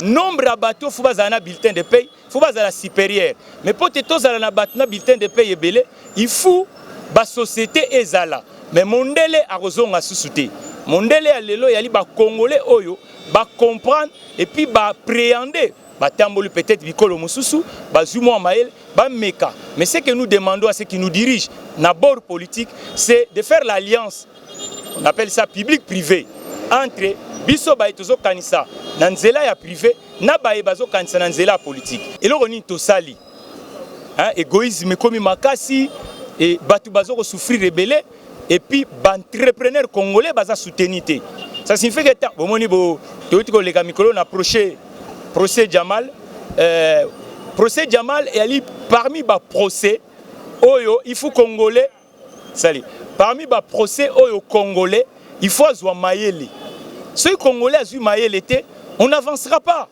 nombre de bateaux, il faut un bulletin de paye, il faut un supérieur. Mais pour que tous un bulletin de paye belé, il faut la société ezala. Mais mondele a raison à sous-souter. Mondele a lelo yali ba congolais oyo ba comprendre et puis ba appréhender. Ba tamboli peut-être bikolo mususu, ba zumo mael, ba meka. Mais ce que nous demandons à ceux qui nous dirigent, na bord politique, c'est de faire l'alliance. On appelle ça public-privé entre biso ba etozo kanisa na nzela ya privé na ba ebazo kanisa na nzela politique. Et là on est tosali. Hein, égoïsme comme makasi et batu bazo ko souffrir rebelle et puis entrepreneur congolais baza soutenir. Ça signifie que bon moni bo toti ko leka mikolo na procès Jamal procès Jamal et ali parmi ba procès oyo il faut congolais sali parmi ba procès oyo congolais il faut azwa mayele. Ceux congolais azwa mayele té on n'avancera pas.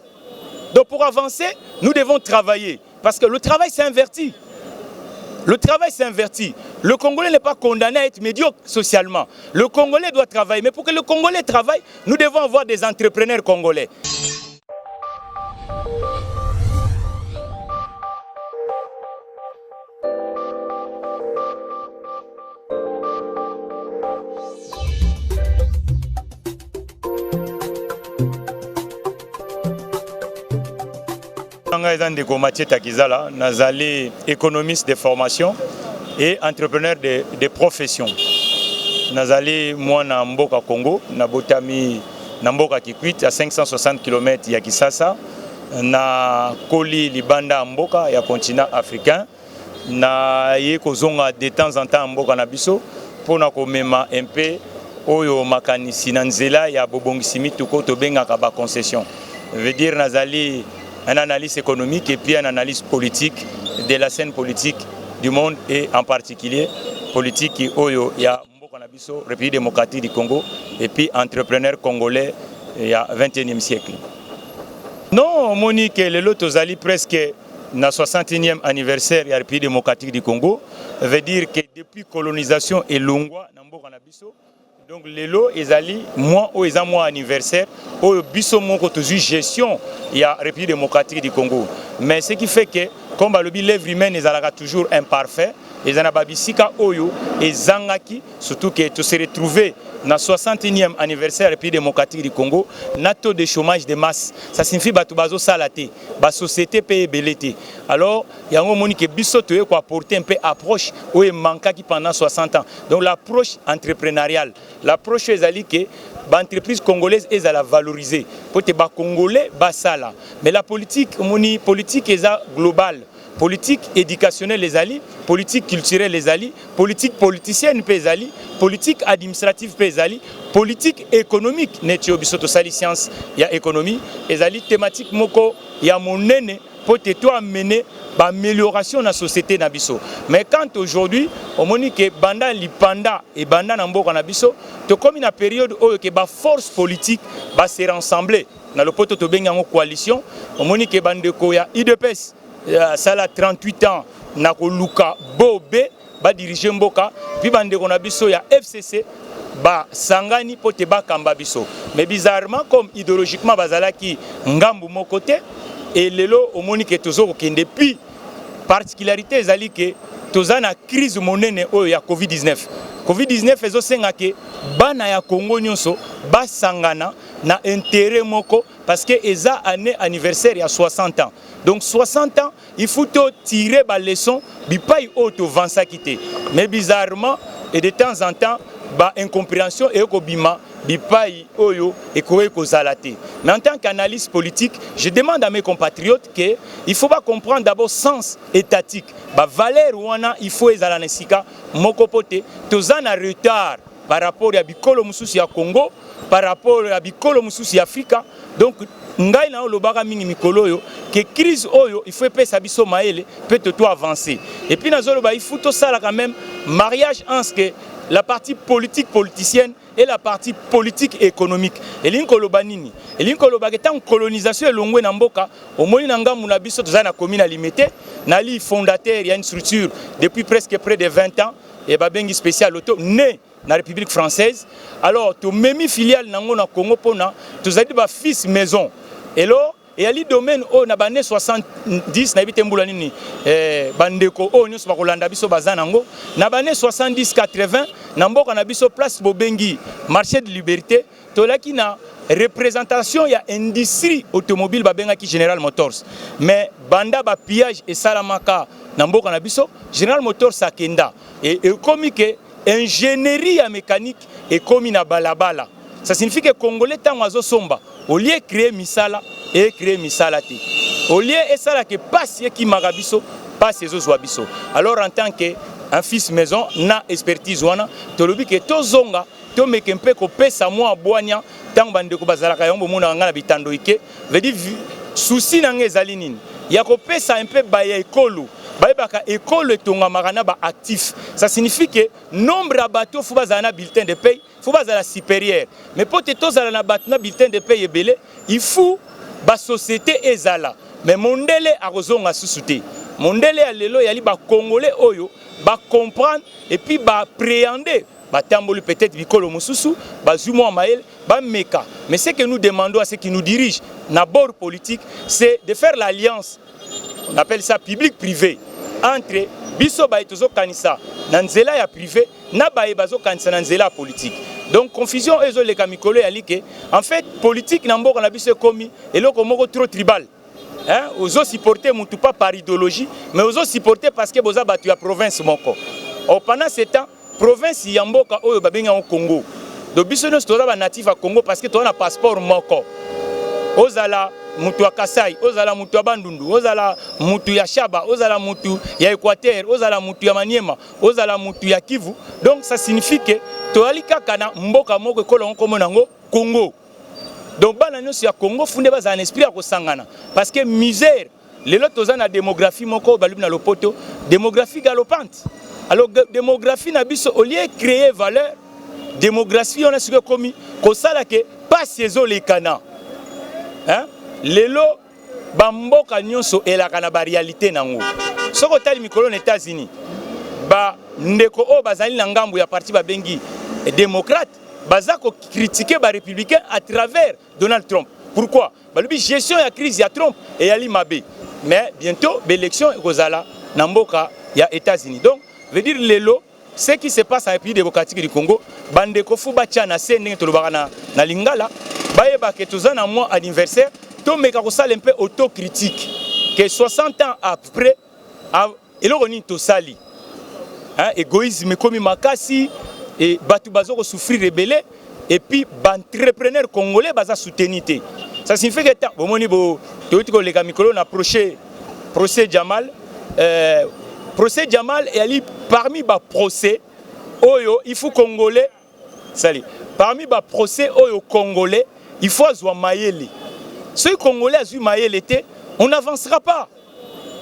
Donc pour avancer, nous devons travailler parce que le travail s'est inverti. Le travail s'est inverti. Le Congolais n'est pas condamné à être médiocre socialement. Le Congolais doit travailler. Mais pour que le Congolais travaille, nous devons avoir des entrepreneurs congolais. Mathieu Takizala, Nazali, économiste de formation et entrepreneur de profession. Nazali, moi, na Mboka Congo, na Botami, na Mboka Kikwit, à 560 km ya Kisasa, na Koli Libanda Mboka, ya continent africain, na Yekozonga de temps en temps Mboka Nabiso, pour na komema un peu, oyo makanisi nanzela ya bobongisimi tuko tobenga kaba concession. Veut dire Nazali un analyse économique et puis une analyse politique de la scène politique du monde et en particulier politique qui oyo ya Mboka Nabiso, République démocratique du Congo et puis entrepreneur congolais il y a 21e siècle. Non, Monique, le lot tozali presque na 61e anniversaire de la République démocratique du Congo veut dire que depuis colonisation et longwa na Mboka Nabiso. Donc les lots, ils allaient moi ou ils ont moi anniversaire au biso mon côté gestion il y a République démocratique du Congo. Mais ce qui fait que comme le l'œuvre humaine ils allaient toujours imparfait, ils en a babisika oyo et zangaki surtout que tu se retrouvé dans 61e anniversaire République démocratique du Congo, na taux de chômage de masse. Ça signifie batu bazo salaté, ba société paye belité. Alors, il y a un moment que biso to ko apporter un peu approche où il manqua qui pendant 60 ans. Donc l'approche entrepreneuriale, l'approche ezali que l'entreprise congolaise est à la valoriser. Pour que les Congolais basala. Mais la politique, politique est globale. Politique éducationnelle les alliés, politique culturelle les alliés, politique politicienne les alliés, politique administrative les alliés, politique économique netio bisoto sali science ya économie les alliés thématique moko ya monene pour te toi amener l'amélioration de la société nabiso. Mais quand aujourd'hui on moni que banda lipanda et banda namboka nabiso, to comme une période où que ba force politique va se rassembler dans le poto to benga coalition, on moni que bandeko ya IDPS ça a 38 ans, Nakoluka Bobé, ba diriger Mboka, puis bandeko na biso ya FCC, ba sangani pote ba kamba biso. Mais bizarrement comme idéologiquement bazalaki ngambu mon côté et lelo omoni que tozo kende puis particularité ezali que toza na crise monene oyo ya Covid-19. Covid-19 ezo senga ke bana ya Congo nyonso ba sangana na intérêt moko parce que eza année anniversaire il y a 60 ans. Donc 60 ans, il faut tirer la leçon bipai auto vansa quitter. Mais bizarrement et de temps en temps, ba incompréhension et bima bipai oyo et ko zalate. Mais en tant qu'analyste politique, je demande à mes compatriotes que il faut pas comprendre d'abord sens étatique. Ba valeur wana il faut ezalanesika moko pote tozana retard par rapport à bikolo mususi ya Congo, par rapport à bikolo mususi ya Afrika. Donc ngai na lobaka mingi mikolo yo que crise oyo il faut pesa biso maele peut tout avancer. Et puis nazolo ba il faut tout ça là quand même mariage entre que la partie politique politicienne et la partie politique économique. Et l'inkoloba nini? Et l'inkoloba que tant colonisation elongwe na mboka au moins nanga muna biso toza na commune limitée, na li fondateur il y a une structure depuis presque près de 20 ans et babengi spécial auto né na République française. Alors to memi filiale nango na Congo pona tozali ba fils maison. Et là et ali domaine o na bane 70 na bité mbula nini bandeko o nyos bakolanda biso bazanango na bane 70 80 na mboka na biso place bobengi marché de liberté tolaki na représentation ya industrie automobile babengaki General Motors mais banda ba pillage et salamaka na mboka na biso General Motors akenda et komi que ingénierie mécanique et komi na balabala. Ça signifie que Congolais tant oiseau somba au lieu créer misala et créer misala te au lieu et ça là que passe qui magabiso passe les autres. Alors en tant que un fils maison na expertise wana tolobi que tozonga to mekempe ko pesa moi boanya tant bande ko bazalaka yombo mona ngana bitando ike veut dire souci na ngezali nini ya ko pesa un peu ba ya ekolo baibaka école etonga marana ba actif. Ça signifie que nombre à bateaux faut bazana bulletin de paye faut bazala supérieur mais pour te tozala na batna bulletin de paye ebele il faut ba société ezala mais mondele akozonga susute mondele ya lelo yali ba congolais oyo ba comprendre et puis ba appréhender ba tamboli peut-être bikolo mususu ba zumo mael ba meka mais ce que nous demandons à ceux qui nous dirigent na bord politique c'est de faire l'alliance, on appelle ça public-privé, entre biso ba etozo kanisa na nzela ya privé na ba ebazo kanisa na nzela politique. Donc confusion ezo le kamikolo ya like en fait politique na mboka na biso komi eloko moko trop tribal. Hein, ozo supporter mutu pas par idéologie mais ozo supporter parce que boza batu ya province moko. Or pendant ce temps province ya mboka oyo babenga au Congo. Donc biso no stoza ba natif à Congo parce que to na passeport moko. Ozala mutu ya Kasai, ozala mutu ya Bandundu, ozala mutu ya Shaba, ozala mutu ya Équateur, ozala mutu ya Maniema, ozala mutu ya Kivu. Donc ça signifie que toali kaka na mboka moko ekola nkomo nango Congo. Donc bana nyonso ya Congo funde baza un esprit ya kosangana parce que misère lelo toza na démographie moko balubi na lopoto, démographie galopante. Alors démographie na biso au lieu créer valeur, démographie on a ce que commis ko sala ke pas saison les cana. Hein? Lelo bamboka nyonso elaka na ba réalité nango. Soko tali mikolo na États-Unis. Ba ndeko o bazali na ngambu ya parti ba bengi démocrate, bazako critiquer ba républicain à travers Donald Trump. Pourquoi? Ba lubi gestion ya crise ya Trump et ya Limabe. Mais bientôt l'élection ekozala na mboka ya États-Unis. Donc veut dire lelo ce qui se passe dans le pays démocratique du Congo, bandeko fuba tchana se ndenge tolobaka na lingala, bayeba ke tozana mois anniversaire, to meka ko sala un peu autocritique que 60 ans après eloko ni to sali. Hein, égoïsme comme makasi et batu bazo souffrir rebelle et puis entrepreneur congolais baza soutenir. Ça signifie que bomoni bo to ko leka mikolo na procès Jamal procès Jamal et ali parmi ba procès oyo il faut congolais sali parmi ba procès oyo congolais il faut azwa mayele. Ce congolais azwa mayele té on n'avancera pas.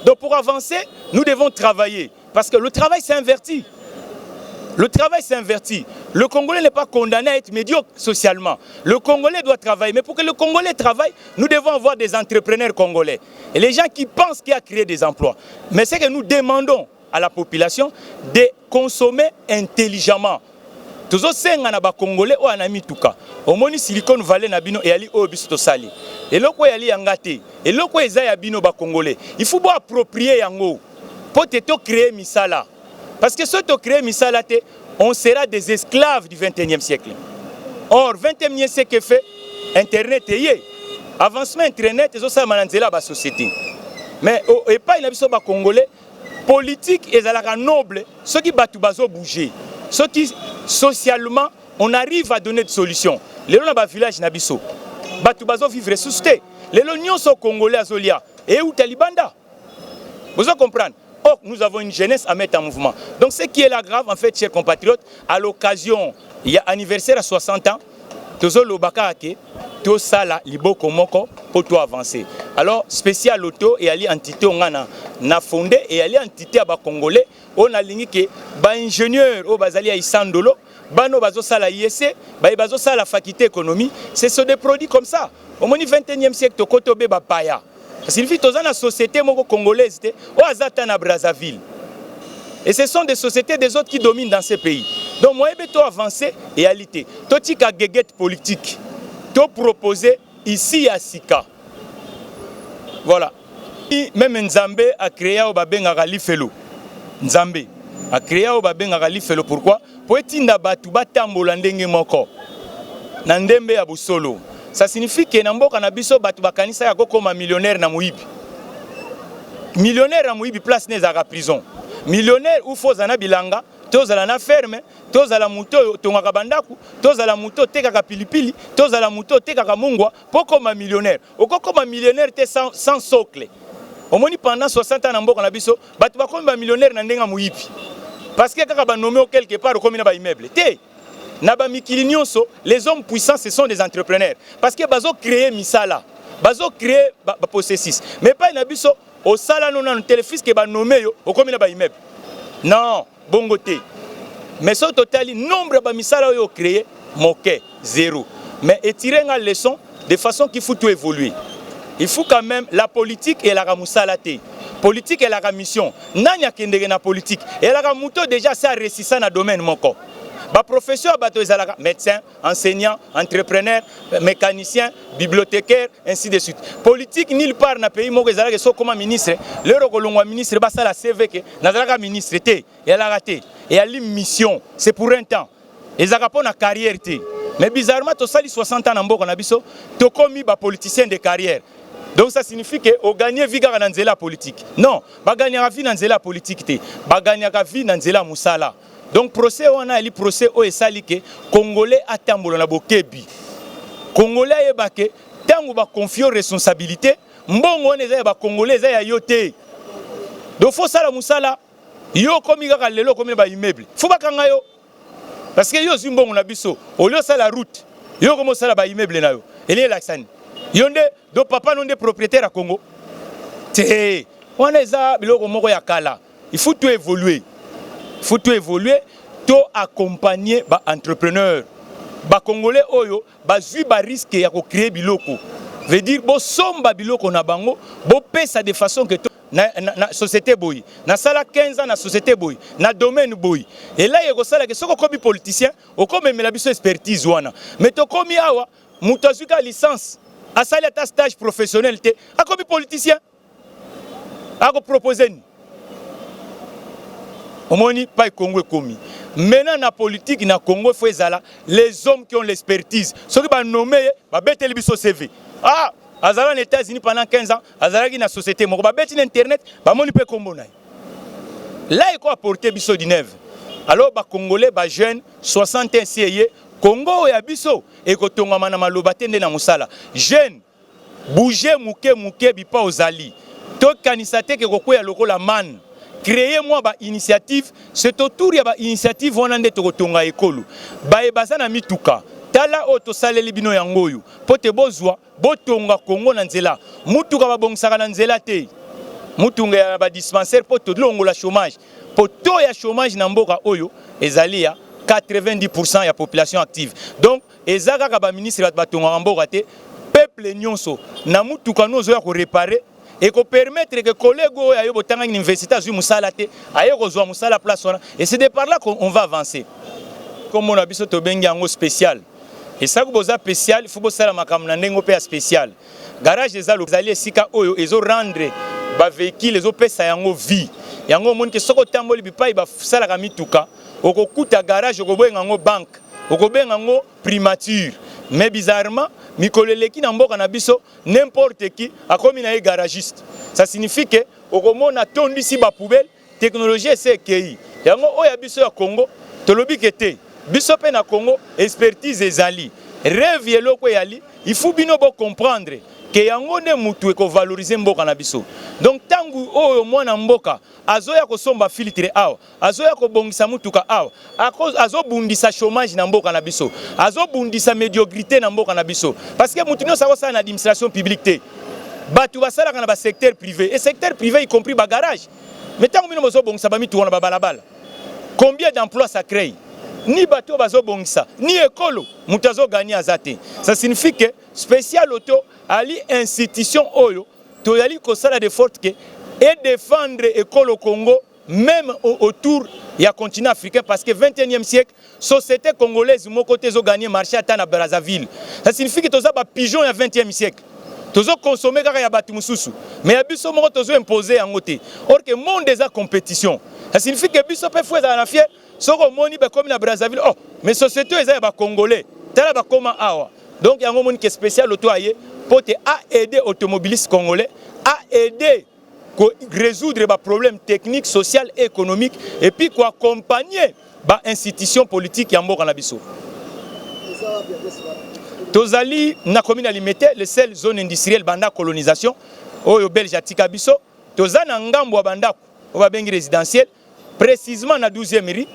Donc pour avancer nous devons travailler parce que le travail s'est inverti. Le travail s'est inverti. Le Congolais n'est pas condamné à être médiocre socialement. Le Congolais doit travailler. Mais pour que le Congolais travaille, nous devons avoir des entrepreneurs congolais. Et les gens qui pensent qu'il y a créé des emplois. Mais c'est que nous demandons à la population de consommer intelligemment. Tous les Congolais ont un ami tout cas. Au moni Silicon Valley na bino et ali obisto sali. Et loko yali yangate. Et loko ezaya bino ba Congolais. Il faut pas approprier yango. Peut-être créer misala. Parce que si on crée Missalate, on sera des esclaves du 21e siècle. Or, 21e siècle fait, Internet est yé. Avancement Internet, c'est ça la société. Mais et pas il y a Congolais, politique et la noble, ceux qui battent bouger, ceux qui socialement on arrive à donner des solutions. Les gens dans le village Nabiso, battu vivre suscité. Les gens sont congolais Azolia et où Talibanda. Vous comprenez? Or, nous avons une jeunesse à mettre en mouvement. Donc, ce qui est là grave, en fait, chers compatriotes, à l'occasion, il y a anniversaire à 60 ans, Tozo Lobakake, to sala liboko moko pour tout avancer. Alors, spécial auto et ali entité on a fondé et ali entité à ba congolais, on a ligné que ba ingénieur au bazali à Isandolo, bano bazo sala ISC, ba bazo sala faculté économie, c'est sur des produits comme ça. Au moins 21e siècle, to kotobe ba paya. Ça signifie que dans la société congolaise, au Azatana Brazzaville. Et ce sont des sociétés des autres qui dominent dans ces pays. Donc moi, je vais avancer etalité. Tout ce qui est politique, tout proposer ici à Sika. Voilà. Même Nzambe a créé au babengaka lifelo. Nzambe a créé au babengaka lifelo. Pourquoi? Pour etinda batu batambola ndenge moko. Na ndembe ya busolo. Ça signifie que na mboka na biso batu bakanisa ya kokoma millionnaire na muibi. Millionnaire na muibi place nezaka prison. Millionnaire ou fozana bilanga, tozala na ferme, tozala muto tongaka bandaku, tozala muto tekaka pilipili, tozala muto tekaka mungwa, pokoma millionnaire. Okokoma millionnaire te sans socle. Omoni pendant 60 ans na mboka na biso, batu bakomi ba millionnaire na ndenga muibi. Parce que kaka ba nommé quelque part komi na ba immeuble. Te na ba mikili nyonso, les hommes puissants ce sont des entrepreneurs parce que bazo créer misala, bazo créer ba possessis. Mais pas na biso au sala non na téléfils que ba nommé yo komi na ba immeuble. Non, bongo te. Mais ce total nombre ba misala yo créé moqué zéro. Mais étirer une leçon de façon qu'il faut tout évoluer. Il faut quand même la politique et la ramusalate. Politique et la mission. Nanya kendere na politique. Et la ramuto déjà ça récissant na domaine moko. Ba professeur bato ezalaka médecin, enseignant, entrepreneur, mécanicien, bibliothécaire, ainsi de suite. Politique nulle part na pays moko ezalaka so comme ministre, le kolongwa ministre ba sala CV ke nazalaka ministre té et la raté. Et ali mission, c'est pour un temps. Ezalaka pour na carrière té. Mais bizarrement to sali 60 ans na mboka na biso, to komi ba politicien de carrière. Donc ça signifie que au gagner vie dans nzela politique. Non, ba gagner vie dans nzela politique té. Ba gagner vie dans nzela musala. Donc procès on a li procès o esali ke congolais atambola na bokebi. Congolais yebake tango ba confier responsabilité, mbongo on eza ba congolais za ya yote. Donc faut sala musala yo komi kaka lelo komi ba immeuble. Faut ba kanga yo. Parce que yo zimbongo na biso, au lieu sala route, yo komo sala ba immeuble na yo. Ele laksani. Yonde do papa non de propriétaire à Congo. Té, on eza biloko moko ya kala. Il faut tout évoluer. Il faut tout évoluer, tout accompagner les entrepreneurs. Les Congolais oyo, bazui ba risque ya ko créer biloko. Veut dire bo somba biloko na bango, bo pesa de façon que na société boy. Na sala 15 ans na société boy, na domaine boy. Et là yeko sala que soko komi politicien, o komi mela biso expertise wana. Mais to komi awa, muto azuka licence, a sala ta stage professionnel te, a komi politicien. A ko proposer ni. Omoni pas Congo commis. Maintenant na politique na Congo faut ezala les hommes qui ont l'expertise. Ceux qui ba nommer ba betel biso CV. Ah, azala aux États-Unis pendant 15 ans, azala ki na société moko ba beti internet, ba moni pe kombo na. Là il faut apporter biso du neuf. Alors ba congolais ba jeune 61 sieye Congo ya biso e ko tongama na maloba tende na musala. Jeune bouger muke bipa ozali. To kanisate ke kokoya lokola man. Créez-moi une initiative, c'est autour de l'initiative on a des tokotonga ekolo. Bae bazana mituka. Tala auto saleli bino yangoyo. Pote bozwa, botonga Congo na nzela. Mutuka ba bongsaka na nzela te. Mutunga ba dispensaire poto longo la chômage. Poto ya chômage na mboka oyo ezali ya 90% ya population active. Donc ezaka ka ba ministre ba tonga mboka te. Peuple nyonso na mutuka nozo ya ko réparer. Et qu'on permettre que les collègues aillent à l'université à Musalate, aillent à Musala place. Et c'est de par là qu'on va avancer. Comme on a vu ce bengango spécial. Et ça, vous avez spécial, il faut que ça soit spécial. Garage des alliés, sika oyo, ils ont rendre les véhicules, les opé ça yango vie. Yango monde que soko tamboli bipa iba sala kamituka, okokuta garage okobengango banque, okobengango primature. Mais bizarrement, mikoleleki na mboka na biso n'importe qui a comme un garagiste. Ça signifie que au a tondi si ba poubelle, technologie c'est qui. Yango oya biso ya Congo, tolobi kete. Biso pe na Congo, expertise ezali. Rêve yeloko yali, il faut bino bo comprendre que yango ne mutu ko valoriser mboka na biso. Donc tangu oyo mwana mboka azoya ko somba filtre awa, azoya ko bongisa mutuka awa, azo bundisa chômage na mboka na biso, azo bundisa médiocrité na mboka na biso. Parce que mutu nyonso sa na administration publique te. Batu basala kana ba secteur privé et secteur privé y compris ba garage. Mais tangu bino bozo bongisa ba mitu wana ba balabala. Combien d'emplois ça crée? Ni bateau bazo bongisa, ni école mutazo gagner azate. Ça signifie que spécial auto ali institution oyo to yali ko sala de forte que et défendre école au Congo même autour du continent africain parce que 21e siècle société congolaise mon côté zo gagner marché à na Brazzaville. Ça signifie que to za ba pigeon ya 20e siècle. tozo consommer kaka ya batu mususu mais ya biso moko tozo imposer yango te or que monde des compétition ça signifie que biso peut faire na fier soko moni ba comme na Brazzaville oh mais société eza ba congolais tala ba koma awa donc yango moni que spécial auto aye pour te aider automobilistes congolais à aider résoudre les problèmes techniques, sociaux et économiques et puis accompagner les institutions politiques qui sont en Abisso. Tozali na commune alimentaire, les seules zones industrielles banda colonisation, au Belge Atika Abisso, Tozana Ngambo banda bengi résidentiel, précisément na 12e rue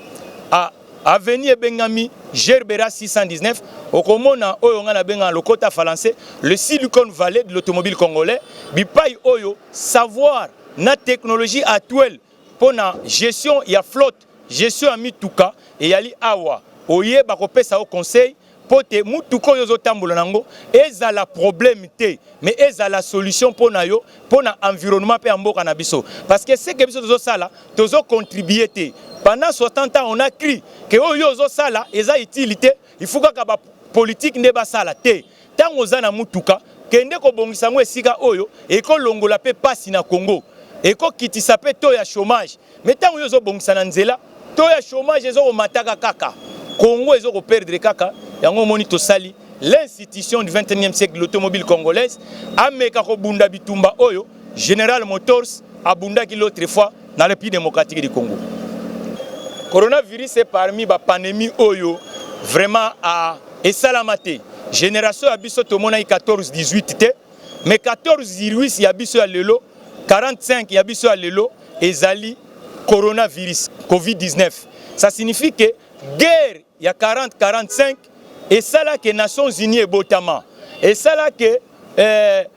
à Avenue Bengami, Gerbera 619, au Komona Oyongana Benga Lokota Falancé, le Silicon Valley de l'automobile congolais, Bipaï Oyo, savoir na technologie actuelle pour la gestion et la flotte, gestion à Mituka et Yali Awa, Oye Bakopesa au conseil, pour te Mutuko Yozo Tambola Nango, et ça la problème té, mais et ça la solution pour na yo, pour l'environnement pe ambo kanabiso. Parce que c'est que biso tozo sala, tozo contribuer té. Pendant 60 ans, on a crié que Oyozo Sala, et ça utilité, il faut que la politique ne ba sala té. Tant aux ana mutuka, kende ko bongisango esika oyo, et ko longola pe passe na Congo, et ko kiti sape to ya chômage. Mais tant Oyozo bongisana nzela, to ya chômage ezo ko mataka kaka. Congo ezo ko perdre kaka, yango monito sali. L'institution du 21e siècle de l'automobile congolaise a meka ko bunda bitumba oyo, General Motors a bunda ki l'autre fois dans le pays démocratique du Congo. Coronavirus est parmi la pandémie oyo vraiment à esalamate. Génération abiso tomona 14-18 te, mais 14-18 yabiso ya lelo, 45 yabiso ya lelo ezali coronavirus Covid-19. Ça signifie que guerre il y a 40-45 et ça là que Nations Unies est botama. Et ça là que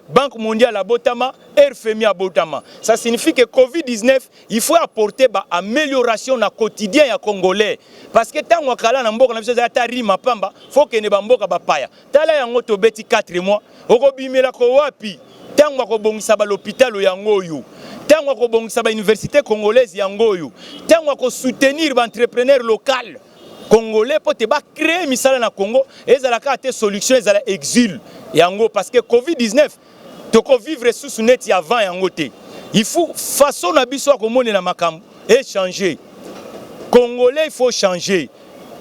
Banque mondiale à Botama, RFMI à Botama. Ça signifie que Covid-19, il faut apporter une amélioration au quotidien des Congolais. Parce que tant que nous avons dit que il faut que nous ayons des papaya. Tala yango to beti 4 mois, okobimela ko wapi. Tant que bongisa ba l'hôpital yango yo. Tant que bongisa ba université congolaise yango yo. Tant que soutenir les entrepreneurs locaux congolais pour te créer misala na Congo et ça la carte solution ça la exil yango parce que Covid-19 to ko vivre sous net avant yango te il faut façon na biso ko mona na makambo et changer congolais il faut changer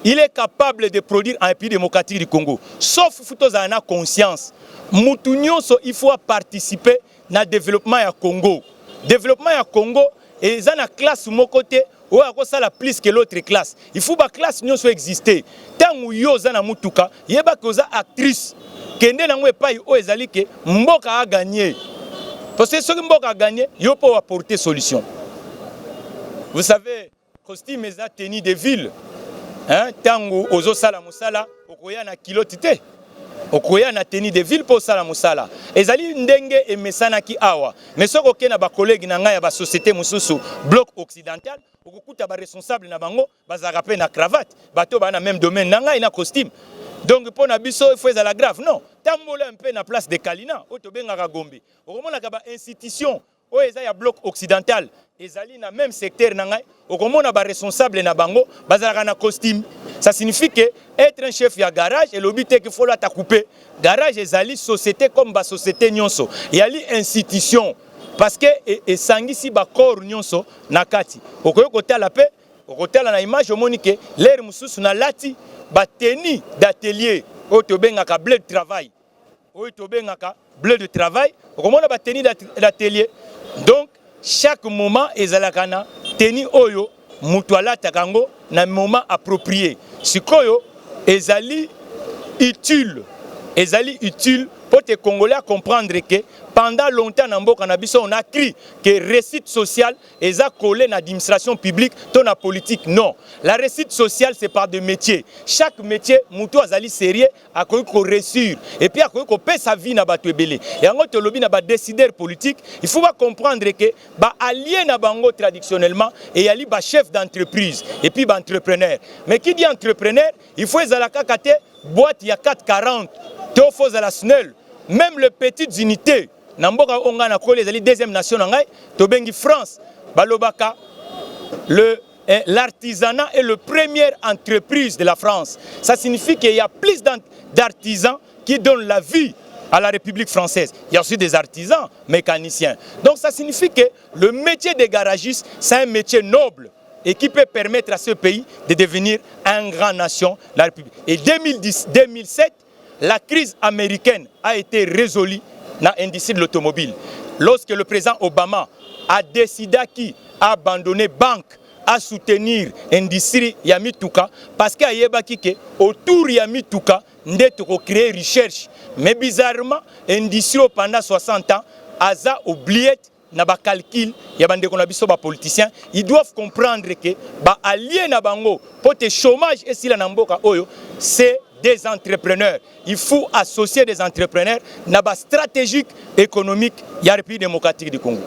il est capable de produire un pays démocratique du Congo sauf faut to za na conscience mutu nyonso il faut participer na développement ya Congo et ça na classe mon côté ou à ça la plus que l'autre classe. Il faut que la classe n'y soit exister. Tant que yo zana mutuka, yeba que za actrice, kende na mwe pai o ezali ke mboka a gagné. Parce que ce que mboka a gagné, yo peut apporter solution. Vous savez, costume eza tenue de ville. Hein, tango ozo sala musala, okoya na kilotite. Okoya na tenue de ville pour sala musala. Ezali ndenge e mesana ki awa. Mais soko ke na ba collègue na nga ya ba société mususu bloc occidental, okukuta ba responsable na bango bazaka pe na cravate, bato ba na même domaine na nga ina costume. Donc pour na biso il faut la grave. Non, tambola un peu na place de Kalina, oto bengaka Gombe. Okomona ka ba institution o eza ya bloc occidental. Ezali na même secteur na ngai, okomona ba responsable na bango bazaka na costume. Ça signifie que être un chef ya garage et l'obité qu'il faut la ta couper. Garage ezali société comme ba société nyonso. Yali institution parce que et sangisi ba corps nyonso na kati. Okoyo kotala pe, okotala na image omonique l'air mususu na lati ba tenue d'atelier o to bengaka bleu de travail. O to bengaka bleu de travail, okomona ba tenue d'atelier. Donc chaque moment ezalaka na tenue oyo mutu alata kango na moment approprié. Sikoyo ezali utile pour te Congolais comprendre que pendant longtemps dans mboka na biso on a cru que réussite sociale est collé dans l'administration publique ton la politique. Non, la réussite sociale c'est par des métiers. Chaque métier mutu azali sérieux a ko réussir et puis a ko payer sa vie na bato ebele. Et en autre lobby na ba décideur politique, il faut pas comprendre que ba allié na bango traditionnellement et yali ba chef d'entreprise et puis ba entrepreneur. Mais qui dit entrepreneur, il faut ezalaka kate boîte ya 440 Tofos à la SNEL, même les petites unités, Namboka Onga na Kole, les deuxième nation en Tobengi France, Balobaka, l'artisanat est la première entreprise de la France. Ça signifie qu'il y a plus d'artisans qui donnent la vie à la République française. Il y a aussi des artisans, mécaniciens. Donc ça signifie que le métier des garagistes, c'est un métier noble et qui peut permettre à ce pays de devenir une grande nation, la République. Et 2007, la crise américaine a été résolue dans l'industrie de l'automobile. Lorsque le président Obama a décidé qu'il a abandonné banque à soutenir l'industrie Yamituka, parce qu'il y a autour de Yamituka, nous avons créé recherche. Mais bizarrement, l'industrie pendant 60 ans a oublié na ba calcul ya bande ko na biso ba politiciens. Ils doivent comprendre que ba allié na bango pour te chômage et si la namboka oyo c'est des entrepreneurs. Il faut associer des entrepreneurs na ba stratégique économique ya République démocratique du Congo.